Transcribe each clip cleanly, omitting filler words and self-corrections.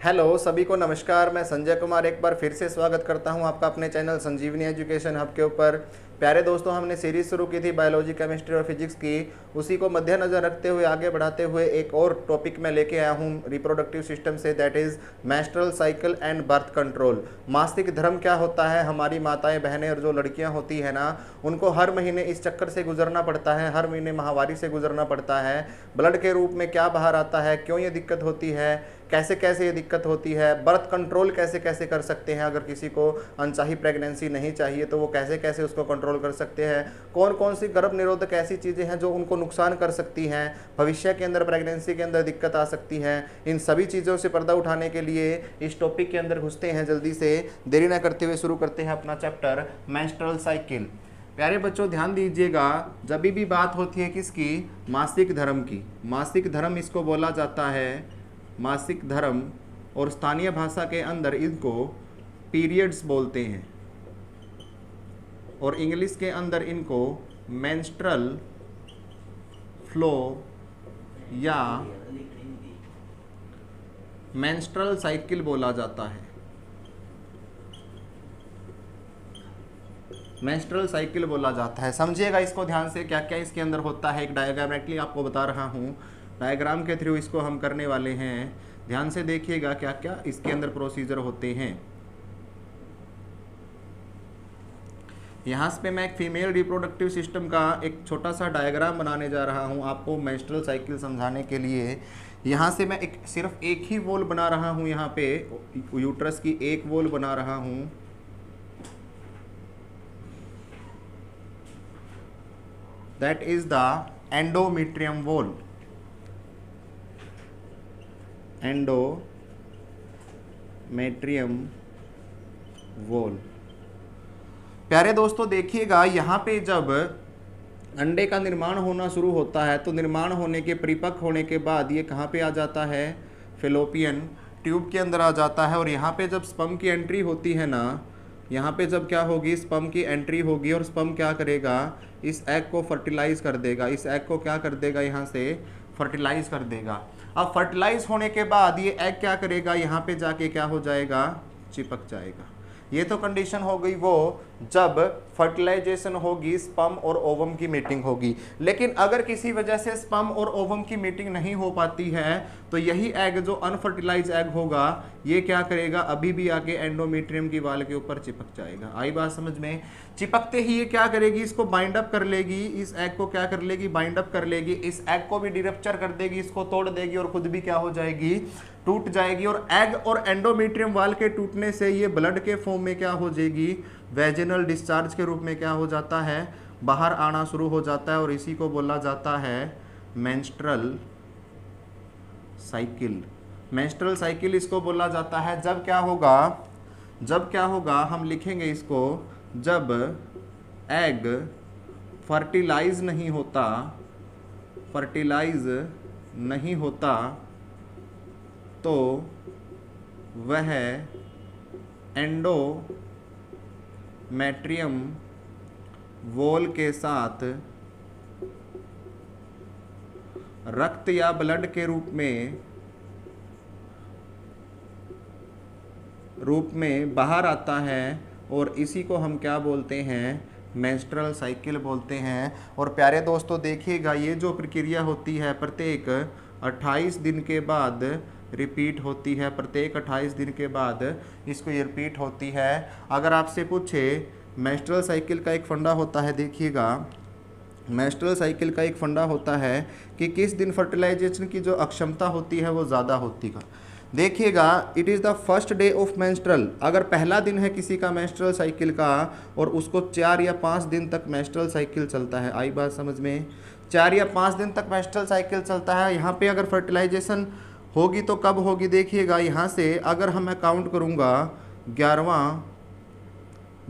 Hello सभी को नमस्कार। मैं संजय कुमार एक बार फिर से स्वागत करता हूं आपका अपने चैनल संजीवनी एजुकेशन हब के ऊपर। प्यारे दोस्तों, हमने सीरीज शुरू की थी बायोलॉजी, केमिस्ट्री और फिजिक्स की। उसी को मद्देनजर रखते हुए आगे बढ़ाते हुए एक और टॉपिक में लेके आया हूं रिप्रोडक्टिव सिस्टम से, that is menstrual cycle and birth control. मासिक धर्म क्या होता है? हमारी माताएं बहनें और जो लड़कियां होती है ना, उनको हर महीने इस चक्कर से गुजरना पड़ता है, हर महीने माहवारी से गुजरना पड़ता है। ब्लड के रूप में क्या बाहर आता है, क्यों ये दिक्कत होती है, कैसे कैसे ये दिक्कत होती है, बर्थ कंट्रोल कैसे कैसे कर सकते हैं, अगर किसी को अनचाही प्रेगनेंसी नहीं चाहिए तो वो कैसे कैसे उसको कंट्रोल कर सकते हैं, कौन कौन सी गर्भ निरोधक ऐसी चीज़ें हैं जो उनको नुकसान कर सकती हैं, भविष्य के अंदर प्रेगनेंसी के अंदर दिक्कत आ सकती है। इन सभी चीज़ों से पर्दा उठाने के लिए इस टॉपिक के अंदर घुसते हैं। जल्दी से देरी ना करते हुए शुरू करते हैं अपना चैप्टर मेंस्ट्रुअल साइकिल। प्यारे बच्चों ध्यान दीजिएगा, जब भी बात होती है किसकी, मासिक धर्म की, मासिक धर्म इसको बोला जाता है, मासिक धर्म, और स्थानीय भाषा के अंदर इनको पीरियड्स बोलते हैं, और इंग्लिश के अंदर इनको मेंस्ट्रुअल फ्लो या मेंस्ट्रुअल साइकिल बोला जाता है। मेंस्ट्रुअल साइकिल बोला जाता है। समझिएगा इसको ध्यान से, क्या क्या इसके अंदर होता है। एक डायग्रामेटिकली आपको बता रहा हूँ, डायग्राम के थ्रू इसको हम करने वाले हैं। ध्यान से देखिएगा क्या क्या इसके अंदर प्रोसीजर होते हैं। यहाँ पे मैं एक फीमेल रिप्रोडक्टिव सिस्टम का एक छोटा सा डायग्राम बनाने जा रहा हूँ आपको मेंस्ट्रुअल साइकिल समझाने के लिए। यहाँ से मैं सिर्फ एक ही वॉल बना रहा हूँ, यहाँ पे यूट्रस की एक वॉल बना रहा हूँ। That is the endometrium wall, endometrium wall. प्यारे दोस्तों देखिएगा, यहाँ पे जब अंडे का निर्माण होना शुरू होता है तो निर्माण होने के परिपक्व होने के बाद ये कहाँ पे आ जाता है, फेलोपियन ट्यूब के अंदर आ जाता है। और यहाँ पे जब स्पर्म की एंट्री होती है ना, यहाँ पे जब क्या होगी, स्पर्म की एंट्री होगी, और स्पर्म क्या करेगा, इस एग को फर्टिलाइज कर देगा। इस एग को क्या कर देगा, यहाँ से फर्टिलाइज कर देगा। अब फर्टिलाइज होने के बाद ये एग क्या करेगा, यहाँ पे जाके क्या हो जाएगा, चिपक जाएगा। ये तो कंडीशन हो गई वो जब फर्टिलाइजेशन होगी, स्पर्म और ओवम की मीटिंग होगी। लेकिन अगर किसी वजह से स्पर्म और ओवम की मीटिंग नहीं हो पाती है तो यही एग जो अनफर्टिलाइज एग होगा ये क्या करेगा, अभी भी आके एंडोमेट्रियम की वाल के ऊपर चिपक जाएगा। आई बात समझ में? चिपकते ही ये क्या करेगी, इसको बाइंड अप कर लेगी, इस एग को क्या कर लेगी, बाइंड अप कर लेगी, इस एग को भी डिरप्चर कर देगी, इसको तोड़ देगी और खुद भी क्या हो जाएगी, टूट जाएगी। और एग और एंडोमेट्रियम वाल के टूटने से ये ब्लड के फॉर्म में क्या हो जाएगी, वेजिनल डिस्चार्ज के रूप में क्या हो जाता है, बाहर आना शुरू हो जाता है। और इसी को बोला जाता है मेंस्ट्रुअल साइकिल। मेंस्ट्रुअल साइकिल इसको बोला जाता है। जब क्या होगा, हम लिखेंगे इसको, जब एग फर्टिलाइज नहीं होता तो वह एंडोमेट्रियम वॉल के साथ रक्त या ब्लड के रूप में बाहर आता है, और इसी को हम क्या बोलते हैं, मेंस्ट्रुअल साइकिल बोलते हैं। और प्यारे दोस्तों देखिएगा, ये जो प्रक्रिया होती है प्रत्येक 28 दिन के बाद रिपीट होती है, प्रत्येक 28 दिन के बाद इसको ये रिपीट होती है। अगर आपसे पूछे मेंस्ट्रुअल साइकिल का एक फंडा होता है, देखिएगा मेंस्ट्रुअल साइकिल का एक फंडा होता है कि किस दिन फर्टिलाइजेशन की जो अक्षमता होती है वो ज़्यादा होती है। देखिएगा, it is the first day of menstrual. अगर पहला दिन है किसी का मेंस्ट्रुअल साइकिल का और उसको 4 या 5 दिन तक मेंस्ट्रुअल साइकिल चलता है। आई बात समझ में? 4 या 5 दिन तक मेंस्ट्रुअल साइकिल चलता है। यहाँ पे अगर फर्टिलाइजेशन होगी तो कब होगी, देखिएगा यहाँ से अगर हम काउंट करूँगा 11वां,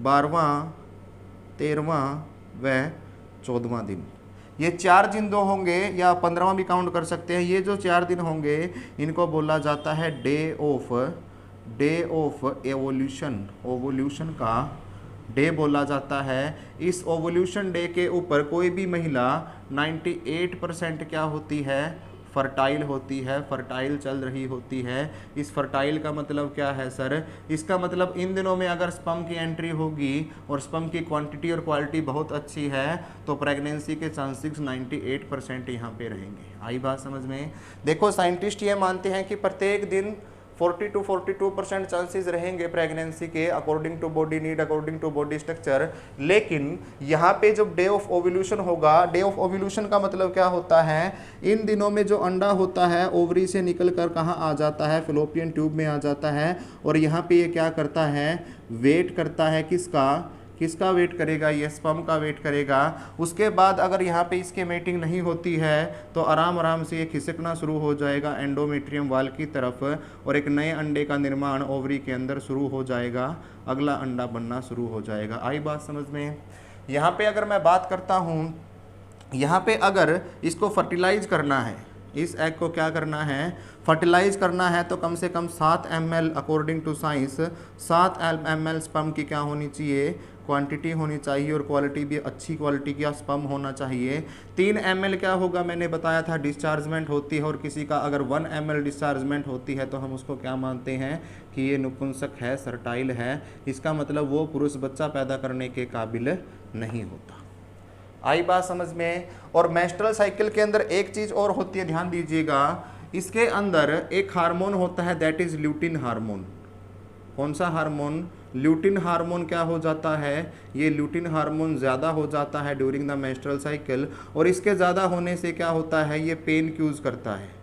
12वां, 13वां व 14वां दिन, ये 4 दिन दो होंगे, या 15वां भी काउंट कर सकते हैं। ये जो 4 दिन होंगे इनको बोला जाता है डे ऑफ ओवोल्यूशन का डे बोला जाता है। इस ओवोल्यूशन डे के ऊपर कोई भी महिला 98% क्या होती है, फर्टाइल होती है, फर्टाइल चल रही होती है। इस फर्टाइल का मतलब क्या है सर? इसका मतलब इन दिनों में अगर स्पर्म की एंट्री होगी और स्पर्म की क्वांटिटी और क्वालिटी बहुत अच्छी है तो प्रेगनेंसी के चांसेस 98% यहाँ पे रहेंगे। आई बात समझ में? देखो साइंटिस्ट ये मानते हैं कि प्रत्येक दिन 40 to 42% चांसेस रहेंगे प्रेगनेंसी के, according to body need, according to body structure. लेकिन यहाँ पे जब डे ऑफ ओव्यूलेशन होगा, डे ऑफ ओव्यूलेशन का मतलब क्या होता है? इन दिनों में जो अंडा होता है ओवरी से निकल कर कहाँ आ जाता है? फेलोपियन ट्यूब में आ जाता है। और यहाँ पे ये क्या करता है? वेट करता है किसका वेट करेगा? ये स्पर्म का वेट करेगा। उसके बाद अगर यहाँ पे इसके मेटिंग नहीं होती है तो आराम से ये खिसकना शुरू हो जाएगा एंडोमेट्रियम वाल की तरफ और एक नए अंडे का निर्माण ओवरी के अंदर शुरू हो जाएगा, अगला अंडा बनना शुरू हो जाएगा। आई बात समझ में? यहाँ पे अगर मैं बात करता हूँ, यहाँ पे अगर इसको फर्टिलाइज करना है, इस एग को क्या करना है? फर्टिलाइज करना है, तो कम से कम 7 ml according to science 7 ml sperm की क्या होनी चाहिए? क्वांटिटी होनी चाहिए और क्वालिटी भी अच्छी क्वालिटी का स्पर्म होना चाहिए। 3 ml क्या होगा? मैंने बताया था डिस्चार्जमेंट होती है और किसी का अगर 1 ml डिस्चार्जमेंट होती है तो हम उसको क्या मानते हैं कि ये नपुंसक है, फर्टाइल है। इसका मतलब वो पुरुष बच्चा पैदा करने के काबिल नहीं होता। आई बात समझ में? और मेंस्ट्रुअल साइकिल के अंदर एक चीज़ और होती है, ध्यान दीजिएगा, इसके अंदर एक हार्मोन होता है दैट इज ल्यूटिन हार्मोन। कौन सा हार्मोन? ल्यूटिन हार्मोन क्या हो जाता है? ये ल्यूटिन हार्मोन ज़्यादा हो जाता है ड्यूरिंग द मेंस्ट्रुअल साइकिल और इसके ज़्यादा होने से क्या होता है? ये पेन क्यूज करता है।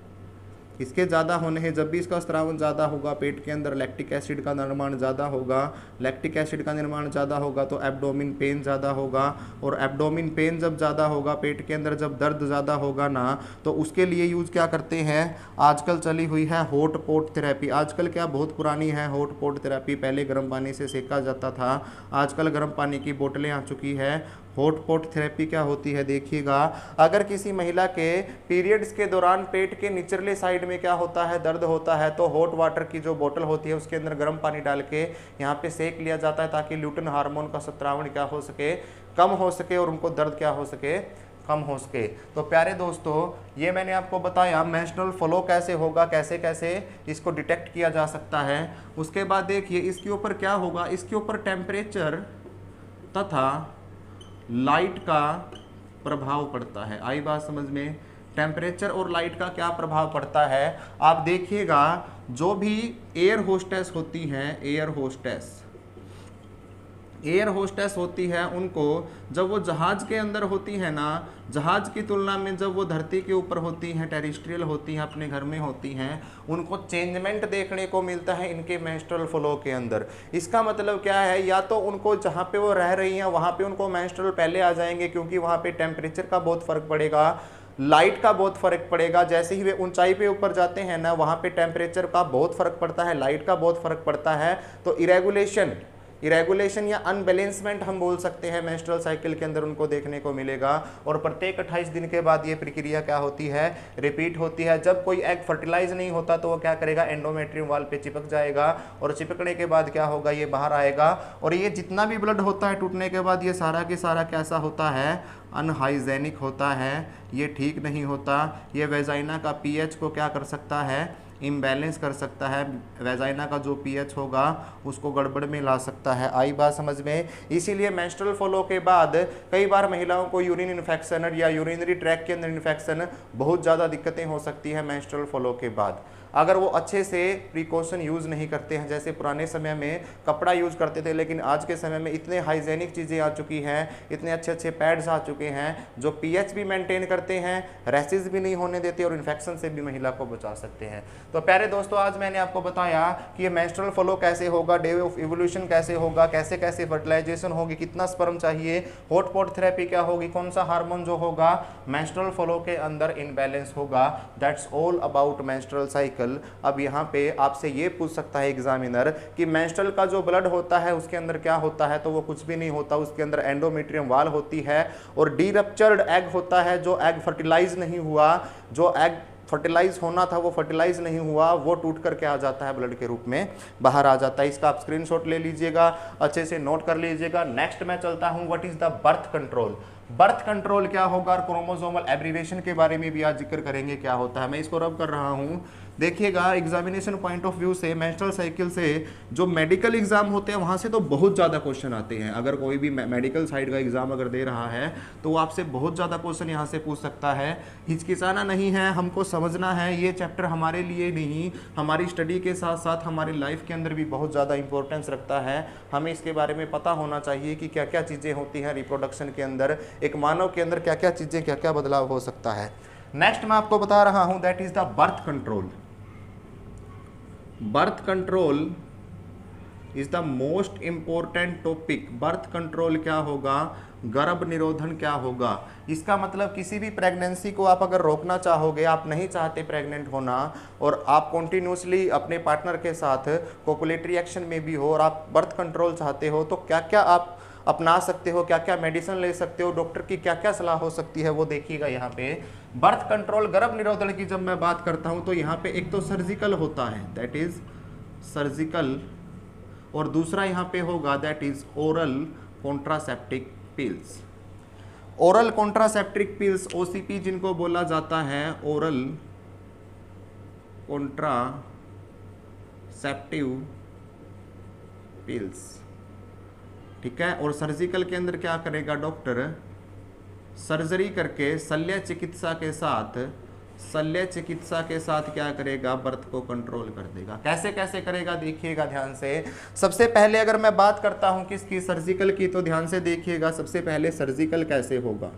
इसके ज़्यादा होने से जब भी इसका स्रावन ज़्यादा होगा पेट के अंदर लैक्टिक एसिड का निर्माण ज़्यादा होगा, लैक्टिक एसिड का निर्माण ज़्यादा होगा तो एब्डोमिन पेन ज़्यादा होगा और एब्डोमिन पेन जब ज़्यादा होगा, पेट के अंदर जब दर्द ज़्यादा होगा ना, तो उसके लिए यूज़ क्या करते हैं? आजकल चली हुई है हॉट पॉट थेरेपी। आजकल क्या बहुत पुरानी है हॉट पॉट थेरेपी, पहले गर्म पानी से सेका जाता था, आजकल गर्म पानी की बोतलें आ चुकी है। हॉट पॉट थेरेपी क्या होती है? देखिएगा, अगर किसी महिला के पीरियड्स के दौरान पेट के निचले साइड में क्या होता है? दर्द होता है, तो हॉट वाटर की जो बोतल होती है उसके अंदर गर्म पानी डाल के यहाँ पे सेक लिया जाता है ताकि ल्यूटिन हार्मोन का स्रावन क्या हो सके? कम हो सके और उनको दर्द क्या हो सके? कम हो सके। तो प्यारे दोस्तों, ये मैंने आपको बताया मेंस्ट्रुअल फ्लो कैसे होगा, कैसे कैसे इसको डिटेक्ट किया जा सकता है। उसके बाद देखिए इसके ऊपर क्या होगा? इसके ऊपर टेम्परेचर तथा लाइट का प्रभाव पड़ता है। आई बात समझ में? टेम्परेचर और लाइट का क्या प्रभाव पड़ता है? आप देखिएगा, जो भी एयर होस्टेस होती हैं, एयर होस्टेस होती है, उनको जब वो जहाज़ के अंदर होती है ना, जहाज़ की तुलना में जब वो धरती के ऊपर होती हैं, टेरिस्ट्रियल होती हैं, अपने घर में होती हैं, उनको चेंजमेंट देखने को मिलता है इनके मेंस्ट्रुअल फ्लो के अंदर। इसका मतलब क्या है? या तो उनको जहाँ पे वो रह रही हैं वहाँ पे उनको मेंस्ट्रुअल पहले आ जाएंगे क्योंकि वहाँ पे टेम्परेचर का बहुत फ़र्क पड़ेगा, लाइट का बहुत फ़र्क पड़ेगा। जैसे ही वे ऊंचाई पे ऊपर जाते हैं ना, वहाँ पे टेम्परेचर का बहुत फ़र्क पड़ता है, लाइट का बहुत फ़र्क पड़ता है। तो इरेगुलेशन या अनबैलेंसमेंट हम बोल सकते हैं मेंस्ट्रुअल साइकिल के अंदर उनको देखने को मिलेगा। और प्रत्येक 28 दिन के बाद ये प्रक्रिया क्या होती है? रिपीट होती है। जब कोई एग फर्टिलाइज नहीं होता तो वो क्या करेगा? एंडोमेट्रियम वाल पे चिपक जाएगा और चिपकने के बाद क्या होगा? ये बाहर आएगा और ये जितना भी ब्लड होता है टूटने के बाद ये सारा के सारा कैसा होता है? अनहाइजेनिक होता है, ये ठीक नहीं होता। ये वेजाइना का पीएच को क्या कर सकता है? इम्बैलेंस कर सकता है। वेजाइना का जो पीएच होगा उसको गड़बड़ में ला सकता है। आई बात समझ में? इसीलिए मेंस्ट्रुअल फ्लो के बाद कई बार महिलाओं को यूरिन इन्फेक्शन या यूरिनरी ट्रैक के अंदर इन्फेक्शन, बहुत ज़्यादा दिक्कतें हो सकती है मेंस्ट्रुअल फ्लो के बाद, अगर वो अच्छे से प्रिकॉशन यूज़ नहीं करते हैं। जैसे पुराने समय में कपड़ा यूज़ करते थे, लेकिन आज के समय में इतने हाइजेनिक चीज़ें आ चुकी हैं, इतने अच्छे अच्छे पैड्स आ चुके हैं जो पीएच भी मेंटेन करते हैं, रैशेज भी नहीं होने देते और इन्फेक्शन से भी महिला को बचा सकते हैं। तो प्यारे दोस्तों, आज मैंने आपको बताया कि ये मेंस्ट्रुअल फ्लो कैसे होगा, डे ऑफ इवोल्यूशन कैसे होगा, कैसे कैसे फर्टिलाइजेशन होगी, कितना स्पर्म चाहिए, हॉट पॉट थेरेपी क्या होगी, कौन सा हार्मोन जो होगा मेंस्ट्रुअल फ्लो के अंदर इनबैलेंस होगा। That's all about menstrual cycle. अब यहाँ पे आपसे ये पूछ सकता है एग्जामिनर कि मेंस्ट्रुअल का जो ब्लड होता है उसके अंदर क्या होता है? तो वो कुछ भी नहीं होता, उसके अंदर एंडोमेट्रियम वाल होती है और डी रप्चर्ड एग होता है, जो एग फर्टिलाइज नहीं हुआ, जो एग फर्टिलाइज होना था वो फर्टिलाइज नहीं हुआ, वो टूट करके आ जाता है ब्लड के रूप में बाहर आ जाता है। इसका आप स्क्रीनशॉट ले लीजिएगा, अच्छे से नोट कर लीजिएगा। नेक्स्ट मैं चलता हूं, what is the birth control. Birth control क्या होगा, क्रोमोसोमल एब्रीवेशन के बारे में भी आज जिक्र करेंगे क्या होता है। मैं इसको रब कर रहा हूं, देखिएगा एग्जामिनेशन पॉइंट ऑफ व्यू से, मेंस्ट्रुअल साइकिल से जो मेडिकल एग्जाम होते हैं वहाँ से तो बहुत ज़्यादा क्वेश्चन आते हैं। अगर कोई भी मेडिकल साइड का एग्जाम अगर दे रहा है तो वो आपसे बहुत ज़्यादा क्वेश्चन यहाँ से पूछ सकता है। हिचकिचाना नहीं है, हमको समझना है ये चैप्टर हमारे लिए नहीं, हमारी स्टडी के साथ साथ हमारी लाइफ के अंदर भी बहुत ज़्यादा इंपॉर्टेंस रखता है। हमें इसके बारे में पता होना चाहिए कि क्या क्या चीज़ें होती हैं रिप्रोडक्शन के अंदर, एक मानव के अंदर क्या क्या चीज़ें, क्या क्या बदलाव हो सकता है। नेक्स्ट मैं आपको बता रहा हूँ, that is the birth control. Birth control is the most important topic. Birth control क्या होगा, गर्भ निरोधन क्या होगा। इसका मतलब किसी भी प्रेगनेंसी को आप अगर रोकना चाहोगे, आप नहीं चाहते प्रेग्नेंट होना और आप कॉन्टिन्यूसली अपने पार्टनर के साथ कोपुलेटरी एक्शन में भी हो और आप बर्थ कंट्रोल चाहते हो, तो क्या क्या आप अपना सकते हो, क्या क्या मेडिसिन ले सकते हो, डॉक्टर की क्या क्या सलाह हो सकती है, वो देखिएगा यहाँ पे। बर्थ कंट्रोल गर्भ निरोधन की जब मैं बात करता हूँ तो यहाँ पे एक तो सर्जिकल होता है, दैट इज सर्जिकल, और दूसरा यहाँ पे होगा that is oral contraceptive pills. Oral contraceptive pills, OCP जिनको बोला जाता है, ओरल कॉन्ट्रासेप्टिव पिल्स, ठीक है। और सर्जिकल के अंदर क्या करेगा डॉक्टर, सर्जरी करके शल्य चिकित्सा के साथ क्या करेगा, बर्थ को कंट्रोल कर देगा। कैसे कैसे करेगा देखिएगा ध्यान से। सबसे पहले अगर मैं बात करता हूं किसकी, सर्जिकल की, तो ध्यान से देखिएगा सबसे पहले सर्जिकल कैसे होगा।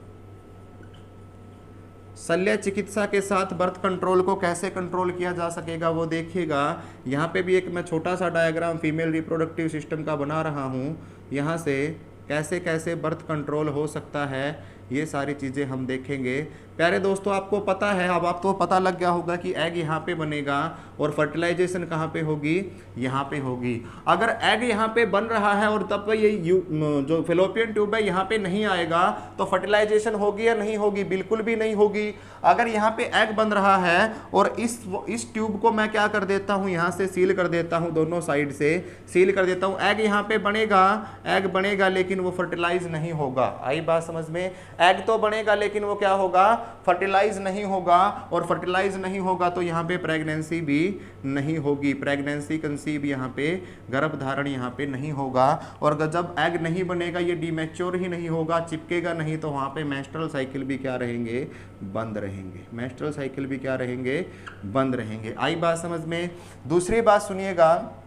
शल्य चिकित्सा के साथ बर्थ कंट्रोल को कैसे कंट्रोल किया जा सकेगा वो देखिएगा। यहाँ पे भी एक मैं छोटा सा डायग्राम फीमेल रिप्रोडक्टिव सिस्टम का बना रहा हूँ। यहाँ से कैसे कैसे बर्थ कंट्रोल हो सकता है ये सारी चीज़ें हम देखेंगे। प्यारे दोस्तों, आपको पता है, अब आपको पता लग गया होगा कि एग यहाँ पे बनेगा और फर्टिलाइजेशन कहाँ पे होगी, यहाँ पे होगी। अगर एग यहाँ पे बन रहा है और तब ये जो फेलोपियन ट्यूब है यहाँ पे नहीं आएगा तो फर्टिलाइजेशन होगी या नहीं होगी, बिल्कुल भी नहीं होगी। अगर यहाँ पे एग बन रहा है और इस ट्यूब को मैं क्या कर देता हूँ, यहाँ से सील कर देता हूँ, दोनों साइड से सील कर देता हूँ, एग यहाँ पे बनेगा, एग बनेगा लेकिन वो फर्टिलाइज नहीं होगा। आई बात समझ में, एग तो बनेगा लेकिन वो क्या होगा, फर्टिलाइज नहीं होगा, और फर्टिलाइज नहीं होगा तो यहाँ पे प्रेगनेंसी भी नहीं होगी, प्रेगनेंसी कंसीव यहाँ पे गर्भधारण यहाँ पे नहीं होगा। और जब एग नहीं बनेगा, ये डीमैच्योर ही नहीं होगा, चिपकेगा नहीं, तो वहाँ पे मेंस्ट्रुअल साइकिल भी क्या रहेंगे, बंद रहेंगे। मेंस्ट्रुअल साइकिल भी क्या रहेंगे, बंद रहेंगे। आई बात समझ में। दूसरी बात सुनिएगा,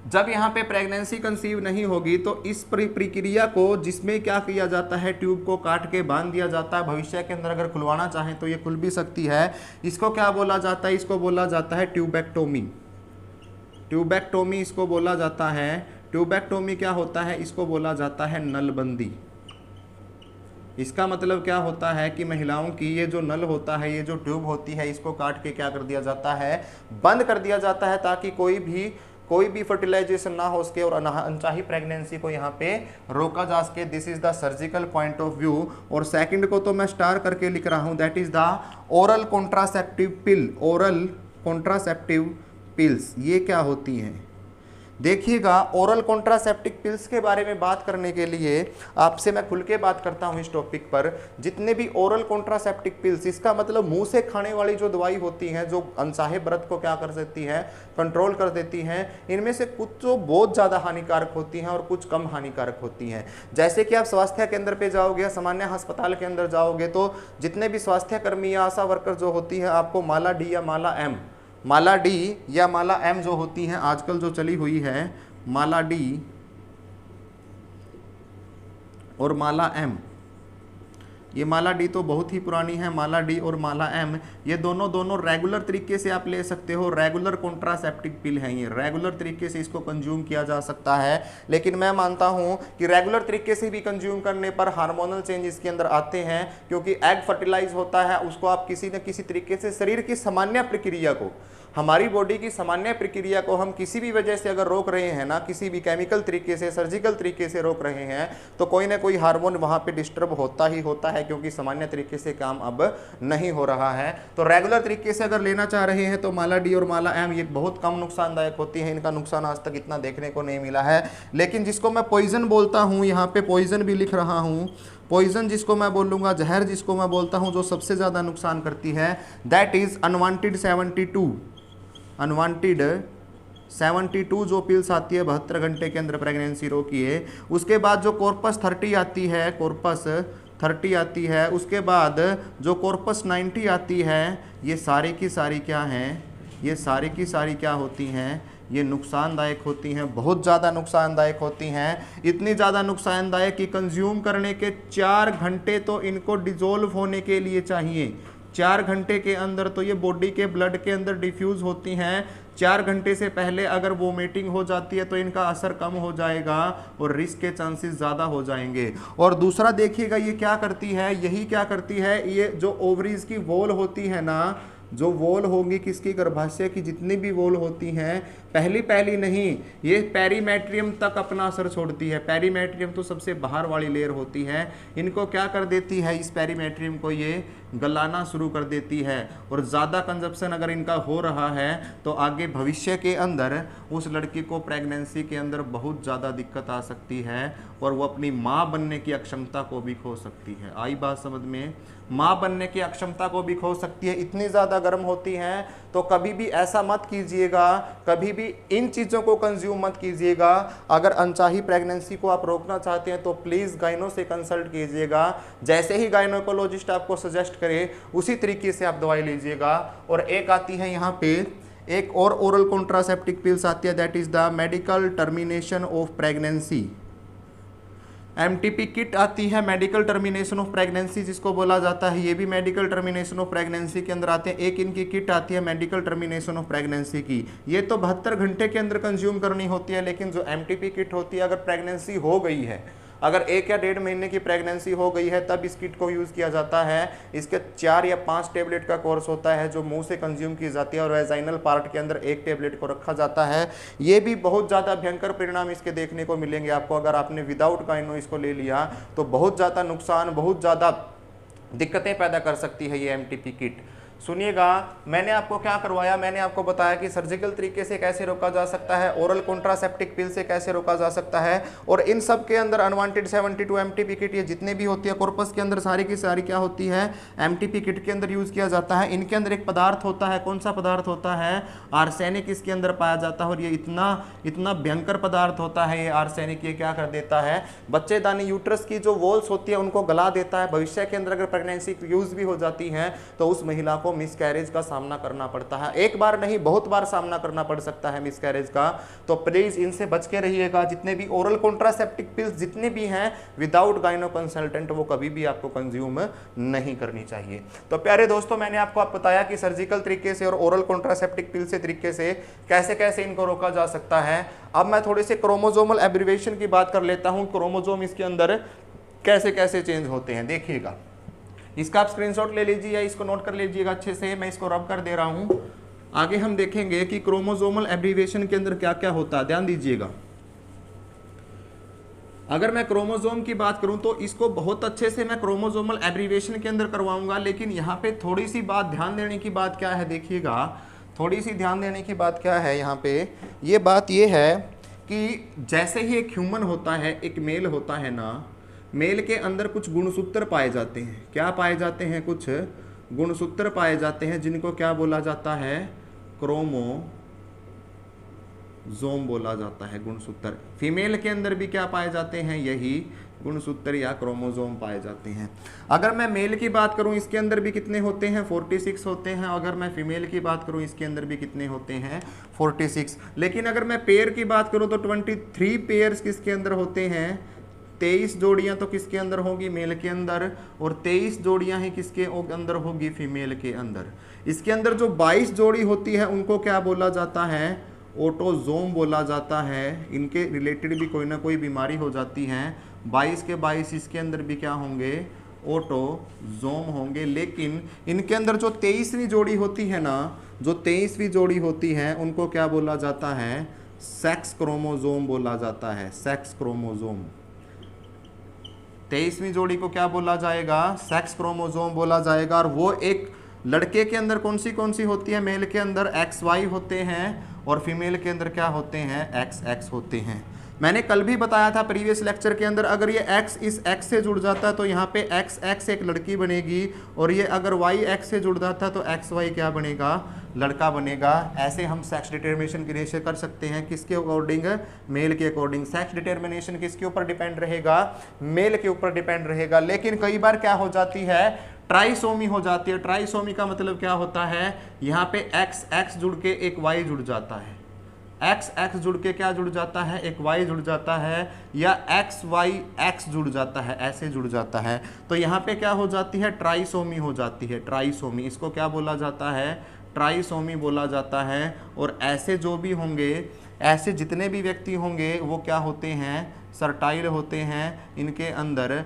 जब यहाँ पे प्रेगनेंसी कंसीव नहीं होगी तो इस प्रक्रिया को, जिसमें क्या किया जाता है, ट्यूब को काट के बांध दिया जाता है। भविष्य के अंदर अगर खुलवाना चाहें तो ये खुल भी सकती है। इसको क्या बोला जाता है, इसको बोला जाता है ट्यूबेक्टोमी। ट्यूबेक्टोमी इसको बोला जाता है। ट्यूबेक्टोमी क्या होता है, इसको बोला जाता है नलबंदी। इसका मतलब क्या होता है कि महिलाओं की ये जो नल होता है, ये जो ट्यूब होती है, इसको काट के क्या कर दिया जाता है, बंद कर दिया जाता है, ताकि कोई भी फर्टिलाइजेशन ना हो सके और अनचाही प्रेगनेंसी को यहाँ पे रोका जा सके। This is the surgical point of view. और सेकंड को तो मैं स्टार करके लिख रहा हूँ, that is the oral contraceptive pill. Oral contraceptive pills ये क्या होती हैं देखिएगा। ओरल कॉन्ट्रासेप्टिव पिल्स के बारे में बात करने के लिए आपसे मैं खुल के बात करता हूं इस टॉपिक पर। जितने भी ओरल कॉन्ट्रासेप्टिव पिल्स, इसका मतलब मुंह से खाने वाली जो दवाई होती हैं, जो अनचाहे व्रत को क्या कर देती हैं, कंट्रोल कर देती हैं, इनमें से कुछ जो बहुत ज़्यादा हानिकारक होती हैं और कुछ कम हानिकारक होती हैं। जैसे कि आप स्वास्थ्य केंद्र पे जाओगे, सामान्य अस्पताल के अंदर जाओगे, तो जितने भी स्वास्थ्य कर्मी या आशा वर्कर जो होती हैं, आपको माला डी या माला एम, माला डी या माला एम जो होती हैं, आजकल जो चली हुई है माला डी और माला एम, ये माला डी तो बहुत ही पुरानी है, माला डी और माला एम ये दोनों रेगुलर तरीके से आप ले सकते हो। रेगुलर कॉन्ट्रासेप्टिव पिल है, ये रेगुलर तरीके से इसको कंज्यूम किया जा सकता है। लेकिन मैं मानता हूं कि रेगुलर तरीके से भी कंज्यूम करने पर हार्मोनल चेंज इसके अंदर आते हैं, क्योंकि एग फर्टिलाइज होता है, उसको आप किसी न किसी तरीके से शरीर की सामान्य प्रक्रिया को हमारी बॉडी की सामान्य प्रक्रिया को हम किसी भी वजह से अगर रोक रहे हैं ना, किसी भी केमिकल तरीके से, सर्जिकल तरीके से रोक रहे हैं, तो कोई ना कोई हार्मोन वहां पे डिस्टर्ब होता ही होता है, क्योंकि सामान्य तरीके से काम अब नहीं हो रहा है। तो रेगुलर तरीके से अगर लेना चाह रहे हैं तो माला डी और माला एम ये बहुत कम नुकसानदायक होती है, इनका नुकसान आज तक इतना देखने को नहीं मिला है। लेकिन जिसको मैं पॉइजन बोलता हूँ, यहाँ पे पॉइजन भी लिख रहा हूँ, पॉइजन जिसको मैं बोलूंगा, जहर जिसको मैं बोलता हूं, जो सबसे ज्यादा नुकसान करती है, दैट इज अनवांटेड 72। अनवांटेड 72 जो पिल्स आती है 72 घंटे के अंदर प्रेगनेंसी रोकिए। उसके बाद जो कॉर्पस 30 आती है, कॉर्पस 30 आती है, उसके बाद जो कॉर्पस 90 आती है, ये सारी की सारी क्या हैं, ये सारी की सारी क्या होती हैं, ये नुकसानदायक होती हैं, बहुत ज़्यादा नुकसानदायक होती हैं। इतनी ज़्यादा नुकसानदायक कि कंज्यूम करने के 4 घंटे तो इनको डिजोल्व होने के लिए चाहिए। 4 घंटे के अंदर तो ये बॉडी के ब्लड के अंदर डिफ्यूज होती हैं। 4 घंटे से पहले अगर वोमिटिंग हो जाती है तो इनका असर कम हो जाएगा और रिस्क के चांसेस ज़्यादा हो जाएंगे। और दूसरा देखिएगा ये क्या करती है, यही क्या करती है, ये जो ओवरीज की वॉल होती है ना, जो वॉल होगी किसकी, गर्भाशय की जितनी भी वॉल होती हैं, पहली नहीं, ये पेरीमेट्रियम तक अपना असर छोड़ती है। पेरीमेट्रियम तो सबसे बाहर वाली लेयर होती है, इनको क्या कर देती है, इस पेरीमेट्रियम को ये गलाना शुरू कर देती है। और ज़्यादा कंजप्शन अगर इनका हो रहा है तो आगे भविष्य के अंदर उस लड़की को प्रेगनेंसी के अंदर बहुत ज़्यादा दिक्कत आ सकती है और वो अपनी माँ बनने की अक्षमता को भी खो सकती है। आई बात समझ में, माँ बनने की अक्षमता को भी खो सकती है, इतनी ज़्यादा गर्म होती हैं। तो कभी भी ऐसा मत कीजिएगा, कभी भी इन चीज़ों को कंज्यूम मत कीजिएगा। अगर अनचाही प्रेगनेंसी को आप रोकना चाहते हैं तो प्लीज़ गाइनो से कंसल्ट कीजिएगा। जैसे ही गाइनोकोलॉजिस्ट आपको सजेस्ट करे उसी तरीके से आप दवाई लीजिएगा। और एक आती है यहाँ पे, एक और ओरल कॉन्ट्रासेप्टिक पिल्स आती है, that is the medical termination of pregnancy. MTP kit आती है, मेडिकल टर्मिनेशन ऑफ प्रेगनेंसी जिसको बोला जाता है, ये भी मेडिकल टर्मिनेशन ऑफ प्रेगनेंसी के अंदर आते हैं। एक इनकी किट आती है मेडिकल टर्मिनेशन ऑफ प्रेगनेंसी की, ये तो 72 घंटे के अंदर कंज्यूम करनी होती है। लेकिन जो एमटीपी किट होती है, अगर प्रेगनेंसी हो गई है, अगर 1 या 1.5 महीने की प्रेगनेंसी हो गई है, तब इस किट को यूज़ किया जाता है। इसके 4 या 5 टेबलेट का कोर्स होता है जो मुंह से कंज्यूम की जाती है और वेजाइनल पार्ट के अंदर 1 टेबलेट को रखा जाता है। ये भी बहुत ज़्यादा भयंकर परिणाम इसके देखने को मिलेंगे आपको। अगर आपने विदाउट गाइनो इसको ले लिया तो बहुत ज़्यादा नुकसान, बहुत ज़्यादा दिक्कतें पैदा कर सकती है ये एमटीपी किट। सुनिएगा, मैंने आपको क्या करवाया, मैंने आपको बताया कि सर्जिकल तरीके से कैसे रोका जा सकता है, ओरल कॉन्ट्रासेप्टिक पिल से कैसे रोका जा सकता है। और इन सब के अंदर अनवांटेड 72 एमटीपी किट ये जितने भी होती है कॉर्पस के अंदर, सारी की सारी क्या होती है, एमटीपी किट के अंदर यूज किया जाता है। इनके अंदर एक पदार्थ होता है, कौन सा पदार्थ होता है, आर्सेनिक इसके अंदर पाया जाता है। और ये इतना भयंकर पदार्थ होता है ये आर्सेनिक, ये क्या कर देता है, बच्चेदानी यूट्रस की जो वॉल्स होती है उनको गला देता है। भविष्य के अंदर अगर प्रेगनेंसी यूज भी हो जाती है तो उस महिला को मिसकैरेज का सामना करना पड़ता है। एक बार नहीं, बहुत बार सामना करना पड़ सकता है मिसकैरेज का। तो प्लीज इनसे बच के रहिएगा। जितने भी ओरल कॉन्ट्रासेप्टिक पिल्स जितने भी हैं विदाउट गाइनो कंसल्टेंट, वो कभी भी आपको कंज्यूम नहीं करनी चाहिए। तो प्यारे दोस्तों, मैंने आपको बताया कि सर्जिकल तरीके से और ओरल कॉन्ट्रासेप्टिक पिल से तरीके से कैसे कैसे इनको रोका जा सकता है। अब मैं थोड़े से क्रोमोसोमल एब्रिवेशन की बात कर लेता हूं। क्रोमोसोम इसके अंदर कैसे कैसे चेंज होते हैं देखिएगा। इसका आप स्क्रीनशॉट ले लीजिए या इसको नोट कर लीजिएगा अच्छे से, मैं इसको रब कर दे रहा हूं। आगे हम देखेंगे कि क्रोमोसोमल एब्रिवेशन के अंदर क्या क्या होता है, ध्यान दीजिएगा। अगर मैं क्रोमोसोम की बात करूं तो इसको बहुत अच्छे से मैं क्रोमोसोमल एब्रिवेशन के अंदर करवाऊंगा। लेकिन यहाँ पे थोड़ी सी बात ध्यान देने की बात क्या है देखिएगा, थोड़ी सी ध्यान देने की बात क्या है यहाँ पे, ये बात ये है कि जैसे ही एक ह्यूमन होता है, एक मेल होता है ना, मेल के अंदर कुछ गुणसूत्र पाए जाते हैं। क्या पाए जाते हैं, कुछ गुणसूत्र पाए जाते हैं जिनको क्या बोला जाता है, क्रोमोसोम बोला जाता है, गुणसूत्र। फीमेल के अंदर भी क्या पाए जाते हैं, यही गुणसूत्र या क्रोमोसोम पाए जाते हैं। अगर मैं मेल की बात करूं इसके अंदर भी कितने होते हैं, 46 होते हैं। अगर मैं फीमेल की बात करूं इसके अंदर भी कितने होते हैं, 46। लेकिन अगर मैं पेयर की बात करूं तो 23 पेयर्स किसके अंदर होते हैं, 23 जोड़ियां तो किसके अंदर होगी, मेल के अंदर, और 23 जोड़ियां ही किसके अंदर होगी, फीमेल के अंदर। इसके अंदर जो 22 जोड़ी होती है उनको क्या बोला जाता है, ऑटोजोम बोला जाता है। इनके रिलेटेड भी कोई ना कोई बीमारी हो जाती है। 22 के 22 इसके अंदर भी क्या होंगे, ऑटोजोम होंगे। लेकिन इनके अंदर जो 23वीं जोड़ी होती है ना, जो 23वीं जोड़ी होती है उनको क्या बोला जाता है? सेक्स क्रोमोसोम बोला जाता है, सेक्स क्रोमोसोम। 23वीं जोड़ी को क्या बोला जाएगा? सेक्स क्रोमोसोम बोला जाएगा। और वो एक लड़के के अंदर कौन सी होती है? मेल के अंदर XY होते हैं और फीमेल के अंदर क्या होते हैं? XX होते हैं। मैंने कल भी बताया था प्रीवियस लेक्चर के अंदर, अगर ये X इस X से जुड़ जाता है तो यहाँ पे XX एक लड़की बनेगी, और ये अगर Y X से जुड़ जाता है तो XY क्या बनेगा? लड़का बनेगा। ऐसे हम सेक्स डिटर्मिनेशन की रेशियो कर सकते हैं। किसके अकॉर्डिंग? मेल के अकॉर्डिंग। सेक्स डिटर्मिनेशन किसके ऊपर डिपेंड रहेगा? मेल के ऊपर डिपेंड रहेगा। लेकिन कई बार क्या हो जाती है? ट्राइसोमी हो जाती है। ट्राइसोमी का मतलब क्या होता है? यहाँ पे XX जुड़ के एक Y जुड़ जाता है, XX जुड़ के क्या जुड़ जाता है? एक Y जुड़ जाता है, या XYX जुड़ जाता है, ऐसे जुड़ जाता है। तो यहाँ पे क्या हो जाती है? ट्राइसोमी हो जाती है। ट्राइसोमी, इसको क्या बोला जाता है? ट्राइसोमी बोला जाता है। और ऐसे जो भी होंगे, ऐसे जितने भी व्यक्ति होंगे वो क्या होते हैं? सर्टाइल होते हैं। इनके अंदर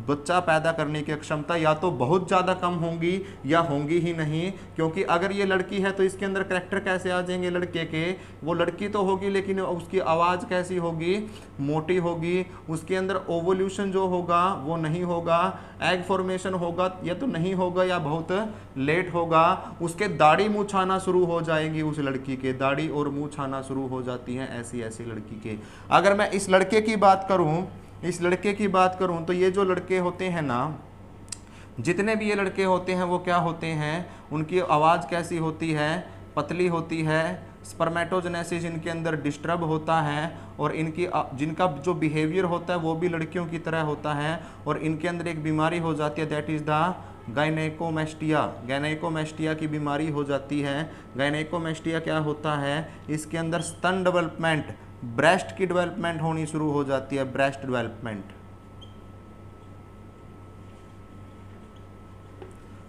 बच्चा पैदा करने की क्षमता या तो बहुत ज़्यादा कम होंगी या होंगी ही नहीं, क्योंकि अगर ये लड़की है तो इसके अंदर करैक्टर कैसे आ जाएंगे लड़के के? वो लड़की तो होगी लेकिन उसकी आवाज़ कैसी होगी? मोटी होगी। उसके अंदर ओवोल्यूशन जो होगा वो नहीं होगा। एग फॉर्मेशन होगा या तो नहीं होगा या बहुत लेट होगा। उसके दाढ़ी मुँह छाना शुरू हो जाएंगी। उस लड़की के दाढ़ी और मुँह छाना शुरू हो जाती हैं ऐसी लड़की के। अगर मैं इस लड़के की बात करूं, तो ये जो लड़के होते हैं ना, जितने भी ये लड़के होते हैं वो क्या होते हैं? उनकी आवाज़ कैसी होती है? पतली होती है। स्पर्मेटोजेनेसिस इनके अंदर डिस्टर्ब होता है, और जिनका जो बिहेवियर होता है वो भी लड़कियों की तरह होता है। और इनके अंदर एक बीमारी हो जाती है, that is the gynaecomastia. Gynaecomastia की बीमारी हो जाती है। गायनेकोमेस्टिया क्या होता है? इसके अंदर स्तन डेवलपमेंट, ब्रेस्ट की डेवलपमेंट होनी शुरू हो जाती है। Breast development.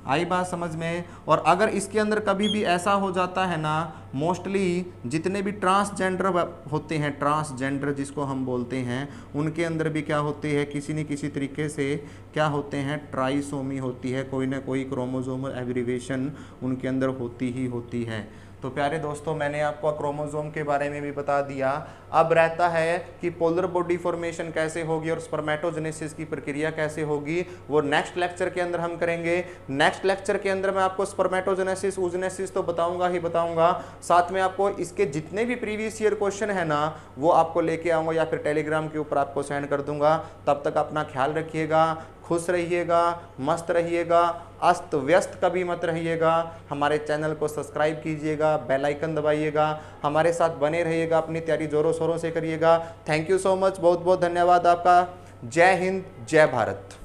आई बात समझ में? और अगर इसके अंदर कभी भी ऐसा हो जाता है ना, मोस्टली जितने भी ट्रांसजेंडर होते हैं, ट्रांसजेंडर जिसको हम बोलते हैं, उनके अंदर भी क्या होती है? किसी न किसी तरीके से क्या होते हैं? ट्राइसोमी होती है। कोई ना कोई क्रोमोसोमल एब्रीवेशन उनके अंदर होती ही होती है। तो प्यारे दोस्तों, मैंने आपको क्रोमोसोम के बारे में भी बता दिया। अब रहता है कि पोलर बॉडी फॉर्मेशन कैसे होगी और स्पर्मेटोजेनेसिस की प्रक्रिया कैसे होगी, वो नेक्स्ट लेक्चर के अंदर हम करेंगे। नेक्स्ट लेक्चर के अंदर मैं आपको स्पर्मेटोजेनेसिस, oogenesis तो बताऊंगा ही बताऊंगा, साथ में आपको इसके जितने भी प्रीवियस ईयर क्वेश्चन है ना वो आपको लेके आऊँगा या फिर टेलीग्राम के ऊपर आपको सेंड कर दूंगा। तब तक अपना ख्याल रखिएगा, खुश रहिएगा, मस्त रहिएगा, अस्त व्यस्त कभी मत रहिएगा। हमारे चैनल को सब्सक्राइब कीजिएगा, बेल आइकन दबाइएगा, हमारे साथ बने रहिएगा, अपनी तैयारी जोरों शोरों से करिएगा। थैंक यू सो मच, बहुत बहुत धन्यवाद आपका। जय हिंद, जय भारत।